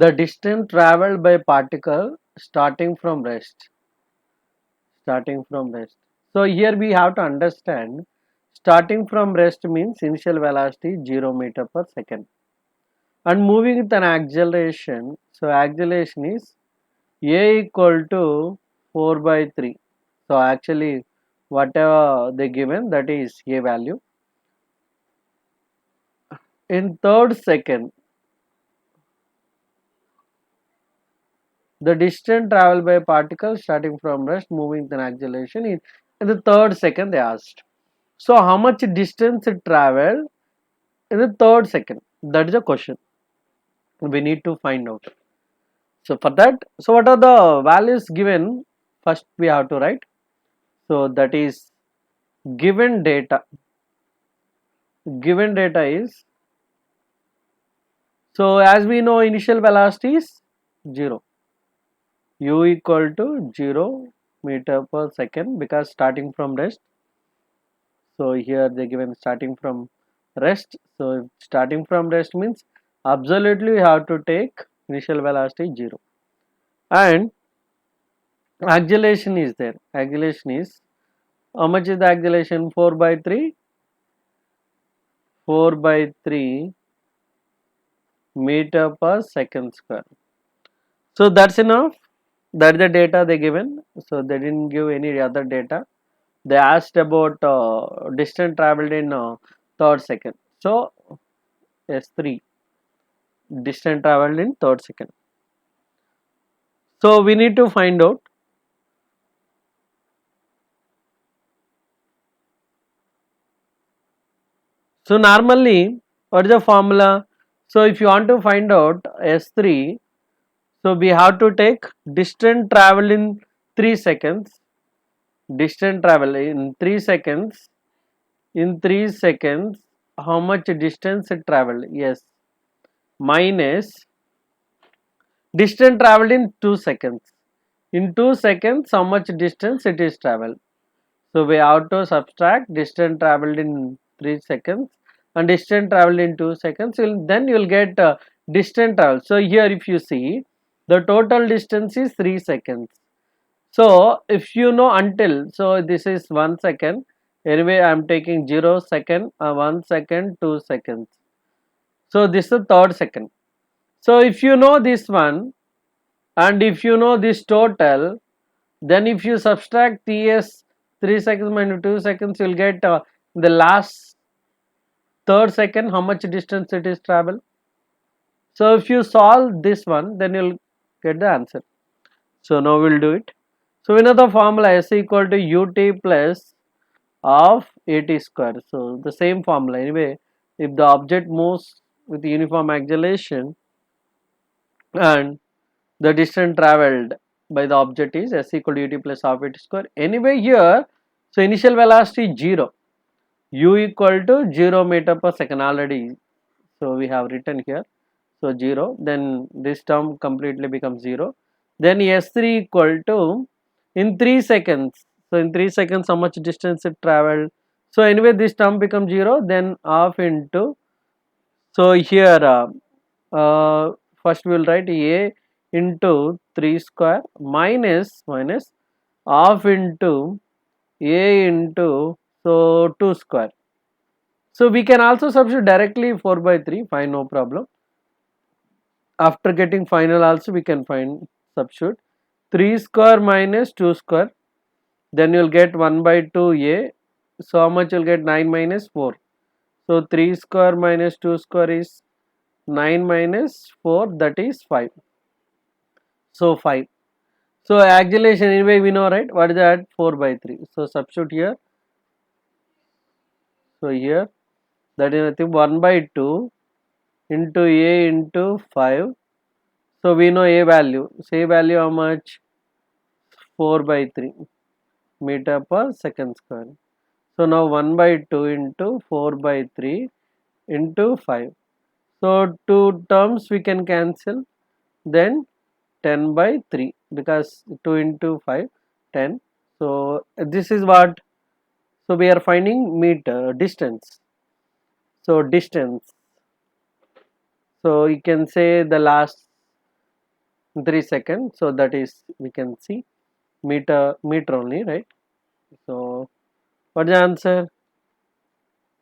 the distance traveled by particle starting from rest. Starting from rest. So here we have to understand starting from rest means initial velocity 0 meter per second and moving with an acceleration. So acceleration is a equal to 4 by 3. So actually whatever they given, that is a value. In third second, the distance traveled by a particle starting from rest moving with an acceleration in the third second they asked. So how much distance it traveled in the third second? That is a question we need to find out. So for that, so what are the values given? First we have to write. So that is given data. Given data is, so as we know initial velocity is 0. U equal to 0 meter per second because starting from rest. So here they given starting from rest. So starting from rest means absolutely we have to take initial velocity 0. And acceleration is there. Acceleration is, how much is the acceleration? 4 by 3. 4 by 3 meter per second square. So that's enough. That's the data they given. So they didn't give any other data. They asked about distance traveled in third second. So S3 distance traveled in third second. So we need to find out. So normally what is the formula? So if you want to find out S3, so we have to take distance traveled in 3 seconds. Distance travel in 3 seconds. In 3 seconds, how much distance it traveled? Yes, minus distance traveled in 2 seconds. In 2 seconds, how much distance it is traveled? So we have to subtract distance traveled in 3 seconds and distance traveled in 2 seconds. Then you will get distance travel. So here if you see, the total distance is 3 seconds. So if you know until, so this is 1 second. Anyway, I am taking 0 second, 1 second, 2 seconds. So this is the third second. So if you know this one and if you know this total, then if you subtract TS 3 seconds minus 2 seconds, you will get the last third second how much distance it is travel. So if you solve this one, then you will get the answer. So now we will do it. So we know the formula S equal to ut plus of at square. So the same formula. Anyway, if the object moves with uniform acceleration and the distance traveled by the object is S equal to ut plus of at square. Anyway here, so initial velocity 0, u equal to 0 meter per second already. So we have written here. So 0, then this term completely becomes 0. Then S3 equal to, in 3 seconds. So in 3 seconds how much distance it traveled. So anyway this term becomes 0, then half into, so here first we will write a into 3 square minus half into a into, so 2 square. So we can also substitute directly 4 by 3, fine, no problem. After getting final also we can find substitute 3 square minus 2 square, then you will get 1 by 2 a. So how much you will get? 9 minus 4. So 3 square minus 2 square is 9 minus 4, that is 5. So 5. So acceleration anyway we know, right? What is that? 4 by 3. So substitute here. So here that is nothing 1 by 2 into a into 5. So we know a value. Say value how much? 4 by 3 meter per second square. So now 1 by 2 into 4 by 3 into 5. So two terms we can cancel. Then 10 by 3 because 2 into 5, 10. So this is what, so we are finding meter distance. So distance. So you can say the last in 3 seconds. So that is, we can see meter only, right? So what is the answer?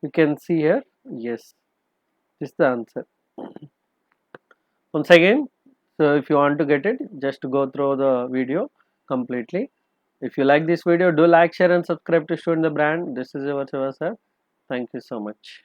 You can see here. Yes, this is the answer. Once again, so if you want to get it, just go through the video completely. If you like this video, do like, share and subscribe to Student the Brand. This is your Shiva sir. Thank you so much.